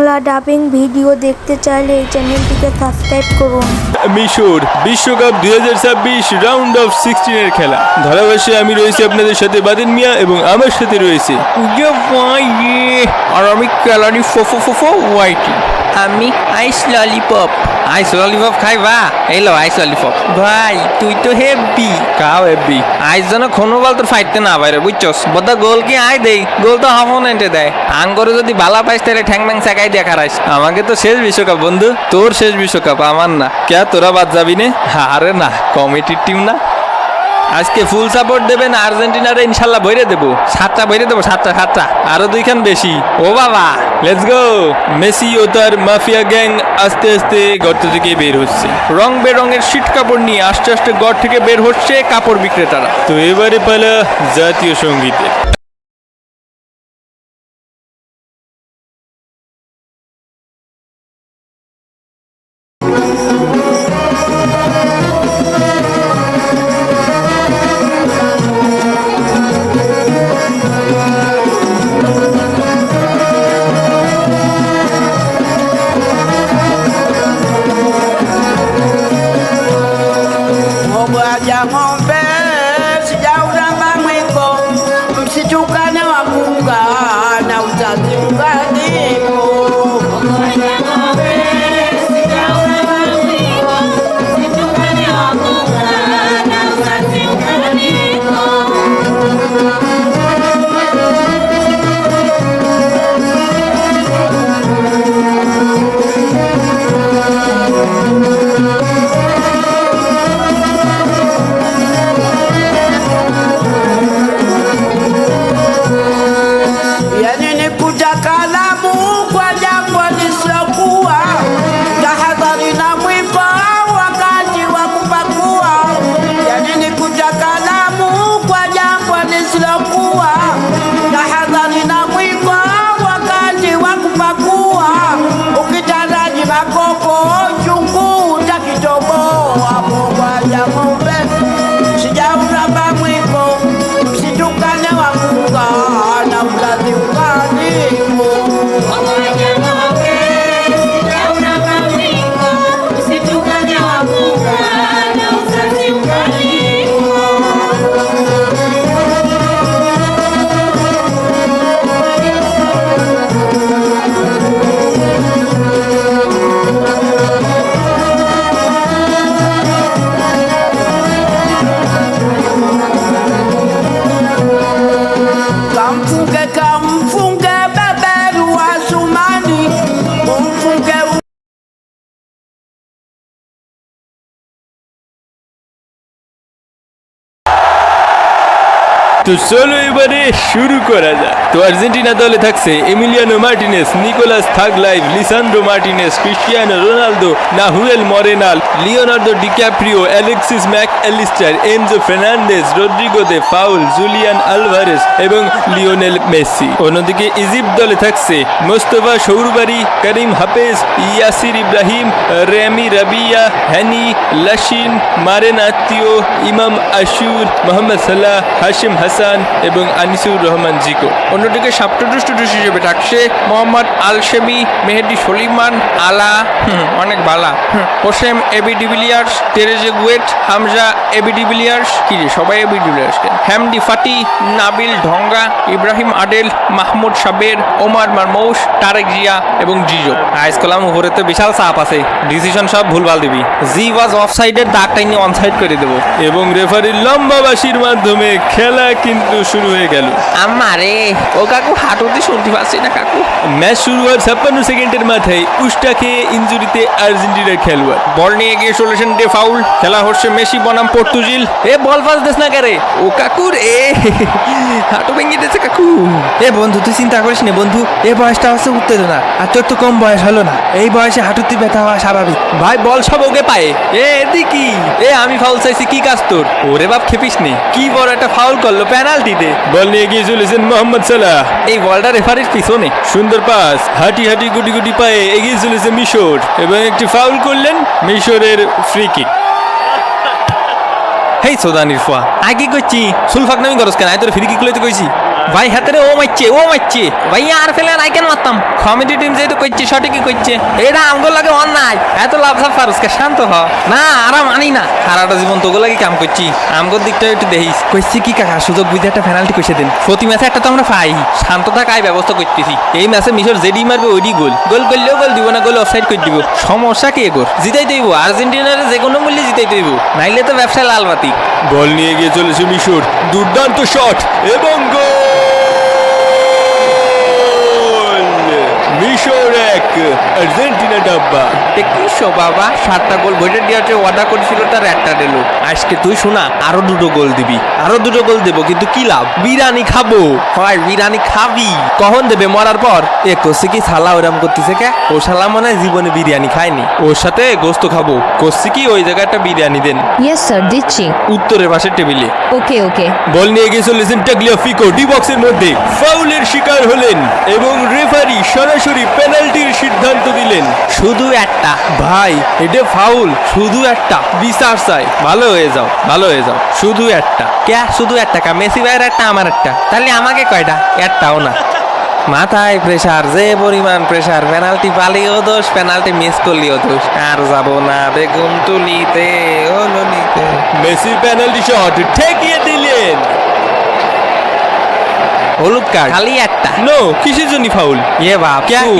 Bangla dubbing video দেখতে চাইলে এই চ্যানেলটিকে সাবস্ক্রাইব করুন। মিশর বিশ্বকাপ 2026 রাউন্ড অফ 16 এর খেলা ধারাভাষ্যে আমি রয়েছি আপনাদের সাথে বাদিন মিয়া এবং আমার সাথে রয়েছে আর আমি ক্যালারি ফো হোয়াইটি। আমি আইস ললিপপ খাইবা? এলো আইস ললিপপ। ভাই তুই তো হেভি কাও এবি আইস যেন কোনো বল তোর ফাইটতে না বাইরে বুঝছস বদা গোল কি আই দেই গোল তো অপোনেন্টে দেয় আঙ্গরে যদি বালা পাইস তাহলে ঠ্যাং ম্যাং চাকাই দেখা রাইস। আমাকে তো শেষ বিশ্বকাপ বন্ধু, তোর শেষ বিশ্বকাপ আমার না। কে তোরা বাদ যাবি নে? আরে না, কমিটির টিম না। আজকে ফুল সাপোর্ট দেবেন আর্জেন্টিনারে, ইনশাল্লাহ ভরে দেবো। 7টা ভরে দেবো, 7টা আরো 2 খান বেশি। ও বাবা লেটস গো। মেসি ও তার মাফিয়া গ্যাং আস্তে আস্তে গর্ত থেকে বের হচ্ছে। রং বেরঙের শীত কাপড় নিয়ে আস্তে আস্তে ঘর থেকে বের হচ্ছে কাপড় বিক্রেতারা। তো এবারে পালা জাতীয় সঙ্গীতে। তো চলো এবারে শুরু করা যাক। তো আর্জেন্টিনা দলে থাকছে এমিলিয়ানো মার্টিনেস, নিকোলাস থাগলাইভ, Lisandro Martinez, Cristiano Ronaldo, Nahuel মরেনাল, Leonardo DiCaprio, Alexis Mac Allister, Enzo Fernandez, Rodrigo De Paul, Julian Alvarez এবং লিওনেল মেসি। অন্যদিকে ইজিপ্ট দলে থাকছে মোস্তফা শৌরবারি, Karim Hafez, Yasser Ibrahim, Ramy Rabia, Hany লাশিন, মারেন আত্মীয়, ইমাম আশুর, মোহাম্মদ সালাহ, হাশিম হাসান এবং আনিসুর রহমান জিকো। অন্যদিকে সাবস্টিটিউট হিসেবে থাকছে মোহাম্মদ আলশেমি, মেহেদি সলিমান, আলা অনেক বালা, Hossam AB de Villiers, Trezeguet, Hamza AB de Villiers, কি রে সবাই এবি ডিভিলিয়ার্স, হ্যামদি ফাটি, নাবিল ঢঙ্গা, ইব্রাহিম আডেল, মাহমুদ সাবের, ওমার মারমৌশ, তারেক জিয়া এবং জিজো। আইসকলাম উপরে তো বিশাল চাপ আছে, ডিসিশন সব ভুলভাল দিবি। জি ওয়াজ অফসাইডের দাগটাই নিয়ে অনসাইড করে দেবো এবং রেফারির লম্বা বাঁশির মাধ্যমে খেলা কিন্তু শুরু হয়ে গেল। আমারে ও কাকু হাঁটুতে শুনতে পাচ্ছি না কাকু। ম্যাচ শুরু হওয়ার 56 সেকেন্ডের মাথায় উষ্টা খেয়ে ইনজুরিতে আর্জেন্টিনার খেলোয়াড়। বল নিয়ে গিয়ে চলেছেন ডে ফাউল, খেলা হচ্ছে মেসি বনাম পর্তুজিল। এ বল পাস দেস না করে ও কাকুর হাঁটু ভেঙে দিয়েছে কাকু। এ বন্ধু তুই চিন্তা করিস না বন্ধু, এই বয়সটা হচ্ছে উত্তেজনা, আর তোর তো কম বয়স হলো না, এই বয়সে হাঁটুতে ব্যথা হওয়া স্বাভাবিক। ভাই বল সব ওকে পায়ে। এদিকে আমি ফাউল চাইছি, কি কাজ তোর? ওরে বাপ খেপিস নে, কি বড় একটা ফাউল করলো পেনাল্টিতে। বল নিয়ে গিয়ে চলেছেন মোহাম্মদ সালাহ, এই বলটা রেফারির পিছনে। সুন্দর পাস, হাঁটি হাঁটি গুটি গুটি পায়ে এগিয়ে চলেছে মিশর এবং একটি ফাউল করলেন মিশরের ফ্রি কিক। হেই সোদানির ফুয়া আগে কইছি সুলফাক নামি করস কেন? তোর ফ্রি কিক লইতে কইছি। ভাই হাতে ও মারছে ভাই আর ফেলে আর কেন মারতাম কমেডি টিম যেহেতু করছে সঠিকই করছে এটা আমগো লাগে অন্যায় এত লাভ ফারুসকে শান্ত হ না আরাম আনি না সারাটা জীবন তোগুলো লাগে কাম করছি আমগোর দিকটা একটু দেখিস কইছি কি কাকা সুযোগ বুঝে একটা পেনাল্টি কইছে দিন প্রতি ম্যাচে একটা তো আমরা পাই শান্ত থাকাই ব্যবস্থা করতেছি এই ম্যাচে মিশর যেডি মারবে ওইডি গোল করলেও গোল দিব না গোল অফসাইড করে দিব সমস্যা কি এগোর জিতাই দেব আর্জেন্টিনার যে কোনো মূল্যে জিতাই দেব নাইলে তো ব্যবসায় লালবাতি বল নিয়ে গিয়ে চলেছে মিশর, দুর্দান্ত শট এবং গোল! মিশর 1 আর্জেন্টিনা ডাব্বা। কিসো বাবা 7টা গোল ভোটে দিয়েছে ওয়াদা করেছিল তার একটা দিল আজকে তুই শোনা আরো 2টো গোল দিবি আরো 2টো গোল দেবো কিন্তু কি লাভ বিরিয়ানি খাবো হয় বিরিয়ানি খাবি কখন দেবে মরার পর এ কোসে কি শালা ওরম করতেছে কে ও শালা মনে হয় জীবনে বিরিয়ানি খায়নি ওর সাথে গোস্ত খাবো কোসে কি ওই জায়গায় একটা বিরিয়ানি দেন ইয়েস স্যার দিচ্ছি উত্তরের পাশের টেবিলে ওকে ওকে বল নিয়ে গিয়ে চলেছেন টাগলিয়াফিকো, ডি বক্সের মধ্যে ফাউলের শিকার হলেন এবং রেফারি সরাসরি পেনাল্টির সিদ্ধান্ত দিলেন। শুধু একটা ভাই এটা ফাউল শুধু একটা বিচার চাই ভালো হয়ে যাও শুধু একটা কে শুধু একটা কা মেসি ভাইয়ের একটা আমার একটা তাহলে আমাকে কয়টা একটাও না মাথায় প্রেসার যে পরিমাণ প্রেসার পেনাল্টি পালিও দোষ পেনাল্টি মিস করলিও দোষ আর যাব না বেগুন তুলিতে ও ললিতে মেসি পেনাল্টি শট ঠেকিয়ে দিলেন। হলুদ কার্ড খালি একটা নো, কিসের জন্য ফাউল? এ বাপ কে তু।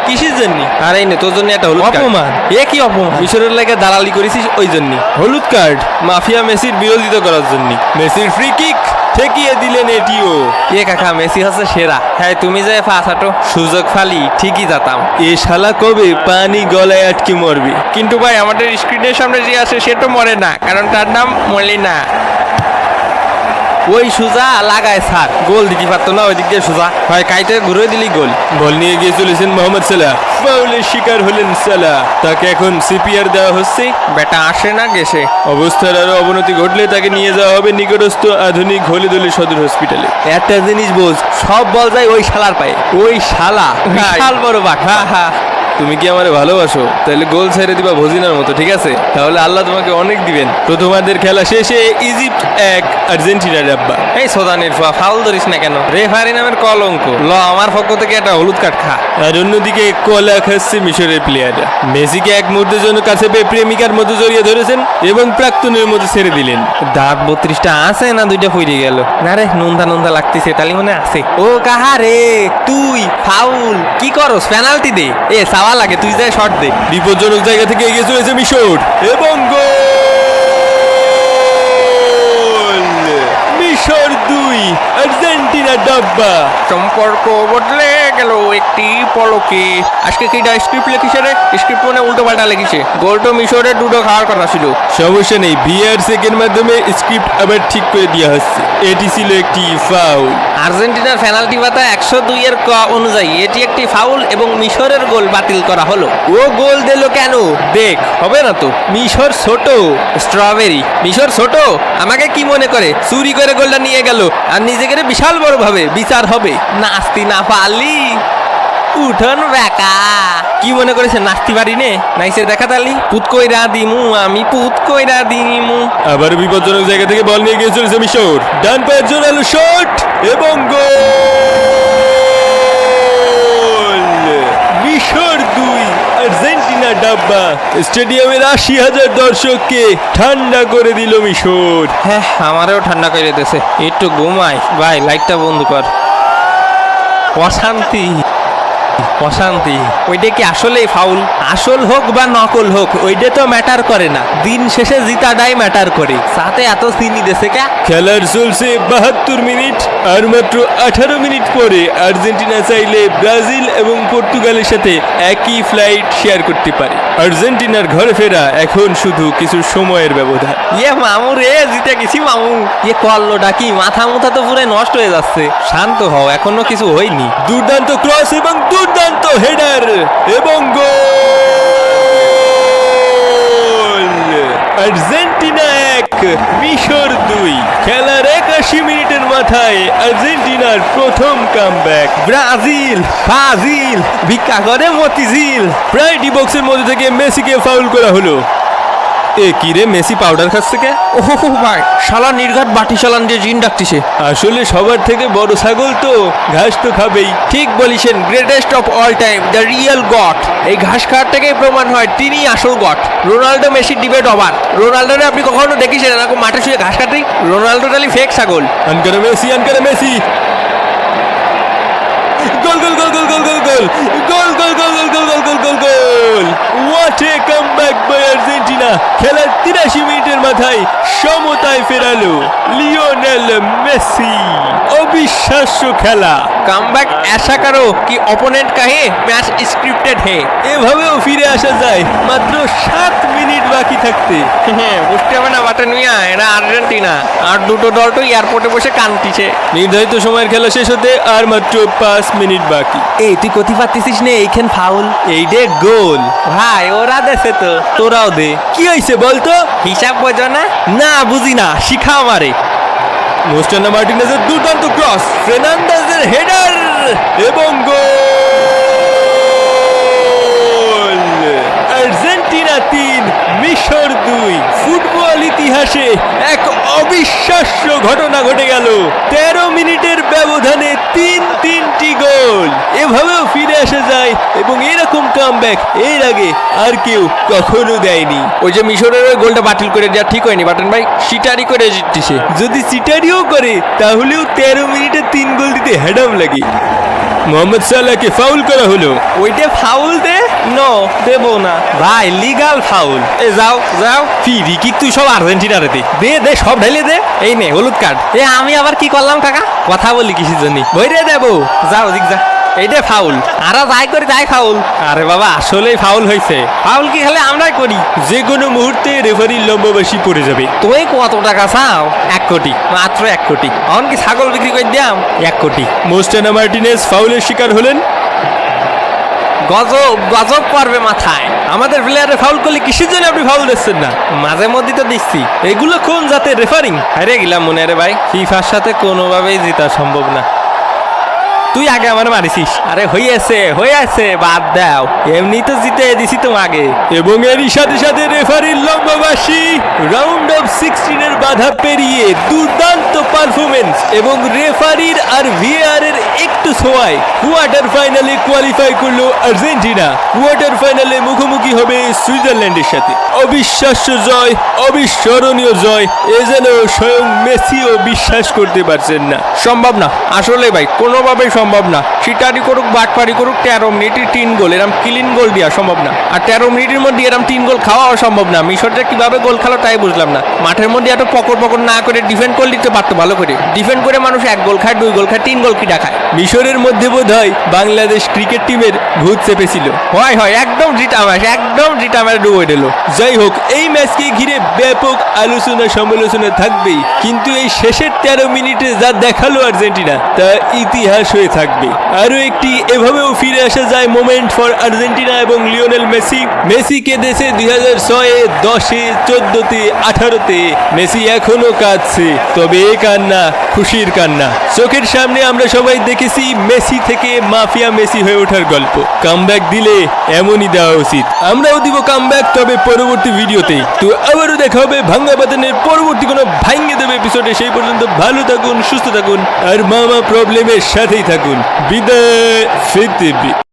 কিসের জন্য? আরে নে তোর জন্য একটা হলুদ কার্ড। অপমান। এ কি অপমান মিশরের লাগে দালালি করেছিস ওই জন্য হলুদ কার্ড, মাফিয়া মেসির বিরোধিতা করার জন্য। মেসির ফ্রি কিক ঠেকিয়ে দিলেন এটিও। এ কাকা মেসি হচ্ছে সেরা হ্যাঁ তুমি যে পাস হাঁটো সুযোগ ফালি ঠিকই যেতাম এ শালা কবে পানি গলায় আটকে মরবে? কিন্তু ভাই আমাদের স্ক্রিনের সামনে যে আছে সে তো মরে না কারণ তার নাম মলিনা ওই সুজা লাগায় স্যার গোল দিতে পারতো না ওই দিক দিয়ে সুজা হয় কাইতে ঘুরে দিলি গোল বল নিয়ে গিয়ে চলেছেন মোহাম্মদ সালাহ, ফাউলের শিকার হলেন সালাহ। তাকে এখন সিপিআর দেওয়া হচ্ছে। বেটা আসে না গেছে অবস্থার আরো অবনতি ঘটলে তাকে নিয়ে যাওয়া হবে নিকটস্থ আধুনিক হলিদলি সদর হসপিটালে। একটা জিনিস বোঝ সব বল যায় ওই শালার পায়ে ওই শালা বিশাল বড় বাঘ হ্যাঁ হ্যাঁ তুমি কি আমারে ভালোবাসো? তাহলে গোল ছেড়ে দিবা ভজিনার মতো, ঠিক আছে? তাহলে আল্লাহ তোমাকে অনেক দিবেন। প্রথমার্ধের খেলা শেষে ইজিপ্ট 1 আর্জেন্টিনা ডাব্বা। এই সোদানির ফাউল ধরিস না কেন রেফারি নামের কলঙ্ক ল আমার পক্ষ থেকে একটা হলুদ কার্ড খা আর অন্যদিকে কলা খাচ্ছে মিশরের প্লেয়াররা। মেসিকে এক মুহূর্তের জন্য কাছে পেয়ে প্রেমিকার মতো জড়িয়ে ধরেছেন এবং প্রাক্তনের মতো ছেড়ে দিলেন। দাঁত 32টা আছে না দুইটা ফুইরে গেল না রে নুনদা লাগতেছে তালি মনে আছে ও কাহা রে তুই ফাউল কি করস পেনাল্টি দে এ সাওয়া লাগে তুই যাই শট দে বিপজ্জনক জায়গা থেকে এগিয়ে চলেছে মিশর এবং গোল! মিশর 2 আর্জেন্টিনা ডাব্বা। সম্পর্ক বদলে গেল একটি পলকে আজকে কিটা স্ক্রিপ্ট লিখিছে রে স্ক্রিপ্ট মানে উল্টো পাল্টা লিখিছে গোলটো মিশরের দুটো খাওয়ার কথা ছিল সমস্যা নেই, ভিআর চেকের মাধ্যমে স্ক্রিপ্ট আবার ঠিক করে দেওয়া হচ্ছে। এটি ছিল একটি ফাউল। আর্জেন্টিনার পেনাল্টি পাতা 102 এর ক অনুযায়ী এটি একটি ফাউল এবং মিশরের গোল বাতিল করা হলো ও গোল দিল কেন দেখ হবে না তো মিশর ছোট স্ট্রবেরি মিশর ছোট আমাকে কি মনে করে চুরি করে গোলটা নিয়ে গেল আর নিজেকে বিশাল বড় ভাবে বিচার হবে নাস্তি না পারলি উঠন বেকা কি মনে করেছে নাচতে পারি নে নাইসের দেখা তালি পুত কইরা দিমু আমি পুত কইরা দিমু আবার বিপজ্জনক জায়গা থেকে বল নিয়ে গিয়ে চলেছে মিশর, ডান পায়ের জোরালো শট এবং গোল! মিশর 2 আর্জেন্টিনা ডাব্বা। স্টেডিয়ামের 80,000 দর্শককে ঠান্ডা করে দিল মিশর। হ্যাঁ আমারও ঠান্ডা করে দিয়েছে একটু ঘুমাই ভাই লাইটটা বন্ধ কর অশান্তি ওইটা কি আসলেই ফাউল আসল হোক বা নকল হোক ওইটা তো ম্যাটার করে না দিন শেষে জিতাটাই ম্যাটার করে সাথে এত চিনি দেশে কে খেলার চলছে 72 মিনিট আর মাত্র 18 মিনিট পরে আর্জেন্টিনা চাইলে ব্রাজিল এবং পর্তুগালের সাথে একই ফ্লাইট শেয়ার করতে পারে। আর্জেন্টিনার ঘরে ফেরা এখন শুধু কিছু সময়ের ব্যবধান। ইয়ে মামু রে জিতে গেছি মামু ইয়ে কল্লোটা কি মাথা মুথা তো পুরো নষ্ট হয়ে যাচ্ছে শান্ত হও এখনো কিছু হয়নি দুর্দান্ত ক্রস এবং দুর্দান্ত হেডার এবং গোল! আর্জেন্টিনা 1 মিশর 2। খেলার 81 মিনিটের মাথায় আর্জেন্টিনার প্রথম কামব্যাক। ব্রাজিল ফাজিল ভিক্ষা করে মতিঝিল প্রায় ডি বক্সের মধ্যে থেকে মেসিকে ফাউল করা হলো। এ কি রে, মেসি পাউডার খাচ্ছে কে? ওহো ভাই, শালা নির্ঘাত বাটি চালান দিয়ে জিন ডাকতিছে। আসলে সবার থেকে বড় ছাগল তো, ঘাস তো খাবেই। ঠিক বলিছেন, greatest of all time, the real god. এই ঘাস খাওয়ার থেকেই প্রমাণ হয় তিনি আসল god. Ronaldo Messi debate over. রোনাল্ডোরে আপনি কখনো দেখিছেন এরকম মাঠে শুয়ে ঘাস কাটি? রোনাল্ডো টালি ফেক ছাগল। Ankara Messi, Ankara Messi. Goal goal goal goal goal goal goal goal goal goal goal goal goal goal goal goal. What a comeback by Argentina. খেলার 83 মিনিটের মাথায় সমতায় ফেরালো লিওনেল মেসি। অবিশ্বাস্য খেলা। কামব্যাক ऐसा करो कि ओपोनेंट कहे मैच स्क्रिप्टेड है। এভাবেও ফিরে আসা যায় মাত্র 7 মিনিট বাকি থাকতে। বুঝতে হবে না বাটেন মিয়া, এরা আর্জেন্টিনা। আর দুটো দল তো এয়ারপোর্টে বসে কানতিছে। নির্ধারিত সময়ের খেলা শেষ হতে আর মাত্র 5 মিনিট বাকি। এই তুই কথি পারতেছিস নে, এইখান ফাউল। এই ডে গোল। ভাই ওরা দেশে তো, তোরাও দে। কি হয়েছে বলতো? হিসাব বোঝো না? না বুঝি না, শিখা আমারে। মোস্টানা মার্টিনেজের দুর্দান্ত ক্রস, ফের্নান্ডেজের হেডার এবং গোল। আর্জেন্টিনা 3 মিশর 2। ফুটবল ইতিহাসে এক অবিশ্বাস্য ঘটনা ঘটে গেল। 13 মিনিটের ব্যবধানে 3টি গোল। এভাবেও ফিরে আসা যায় এবং এরকম কামব্যাক এর আগে আর কেউ কখনো দেয়নি। ওই যে মিশরের ওই গোলটা বাতিল করে দেওয়া ঠিক হয়নি বাটেন ভাই, সিটারি করে জিততিছে। যদি সিটারিও করে তাহলেও 13 মিনিটে 3 গোল দিতে হ্যাডাম লাগে। মোহাম্মদ সালাহকে ফাউল করা হলো। ওইটা ফাউল দে? নো, দেবো না ভাই, লিগাল ফাউল। এ যাও যাও। ফ্রি কিক তুই সব আর্জেন্টিনার দে দে দে, সব ঢেলে দে। এই নে হলুদ কার্ড। এ আমি আবার কি করলাম কাকা? কথা বলি কিসের জন্য? বইরে দেবো। যাও দিক যা। এইটা ফাউল। আরা যাই করি তাই ফাউল। আরে বাবা, আসলেই ফাউল হয়েছে। ফাউল কি খেলে আমরাই করি? যে কোনো মুহূর্তে রেফারির লম্বাবাসী পড়ে যাবে। তুমি কত টাকা চাও? 1 কোটি। মাত্র 1 কোটি। এখন কি ছাগল বিক্রি করে দিয়াম? 1 কোটি। মোস্টানা মার্টিনেজ ফাউলের শিকার হলেন। গজব গজব পারবে মাথায়। আমাদের প্লেয়ারে ফাউল করলে কিসের জন্য আপনি ফাউল দিচ্ছেন না? মাঝে মধ্যে তো দিচ্ছি। এগুলো কোন জাতের রেফারিং? হারে গেলাম মনে রে ভাই। ফিফার সাথে কোনোভাবেই জেতা সম্ভব না। তুই আগে আমার মারিছিস। আরে হইয়াছে বাদ দাও। এমনি তো জিতে দিছি তো আগে। এবং এরই সাথে সাথে রেফারির লম্বাবাসী রাউন্ড অফ 16 এর বাধা পেরিয়ে দুর্দান্ত পারফরমেন্স এবং রেফারির আর ভিএআর এর একটু ছোঁয়ায় কোয়ার্টার ফাইনালে কোয়ালিফাই করলো আর্জেন্টিনা। কোয়ার্টার ফাইনালে মুখোমুখি হবে সুইজারল্যান্ডের সাথে। অবিশ্বাস্য জয়, অবিস্মরণীয় জয়। এ যেন স্বয়ং মেসিও বিশ্বাস করতে পারছেন না। সম্ভব না আসলে ভাই, কোনোভাবেই সম্ভব না। সিটারি করুক বাটপারি করুক, 13 মিনিটে 3 গোল, এরম ক্লিন গোল দেওয়া সম্ভব না। আর 13 মিনিটের মধ্যে এরম 3 গোল খাওয়াও সম্ভব না। মিশরটা কিভাবে গোল খেলো তাই বুঝলাম না। মাঠের মধ্যে এত পকড় না করে ডিফেন্ড করে দিতে পারতো ভালো করে। ডিফেন্ড করে মানুষ 1 গোল খায়, 2 গোল খায়, 3 গোল কিটা খায়। মিশরের মধ্যে বোধহয় বাংলাদেশ ক্রিকেট টিমের ভূত চেপেছিল। হয় একদম জিটামাস ডুবে দিল। যাই হোক, এই ম্যাচকে ঘিরে ব্যাপক আলোচনা সমালোচনা থাকবেই, কিন্তু এই শেষের 13 মিনিটে যা দেখালো আর্জেন্টিনা তা ইতিহাস হয়ে থাকবে। আরো একটি এভাবেও ফিরে আসা যায় মোমেন্ট ফর আর্জেন্টিনা এবং লিওনেল মেসি। মেসিকে দেশে 2006, 10, 14, 18-তে মেসি এখনো কাঁদছে, তবে এ কান্না খুশির কান্না। চোখের সামনে আমরা সবাই দেখেছি মেসি থেকে মাফিয়া মেসি হয়ে ওঠার গল্প। কামব্যাক দিলে এমনই দেওয়া উচিত। আমরাও দিব কামব্যাক, তবে পরবর্তী ভিডিওতে। তো আবারও দেখা হবে ভাঙ্গা বাদনের পরবর্তী কোনো ভাঙ্গে দেবে এপিসোডে। সেই পর্যন্ত ভালো থাকুন, সুস্থ থাকুন আর মামা প্রবলেমের সাথেই থাকুন। বিদায়।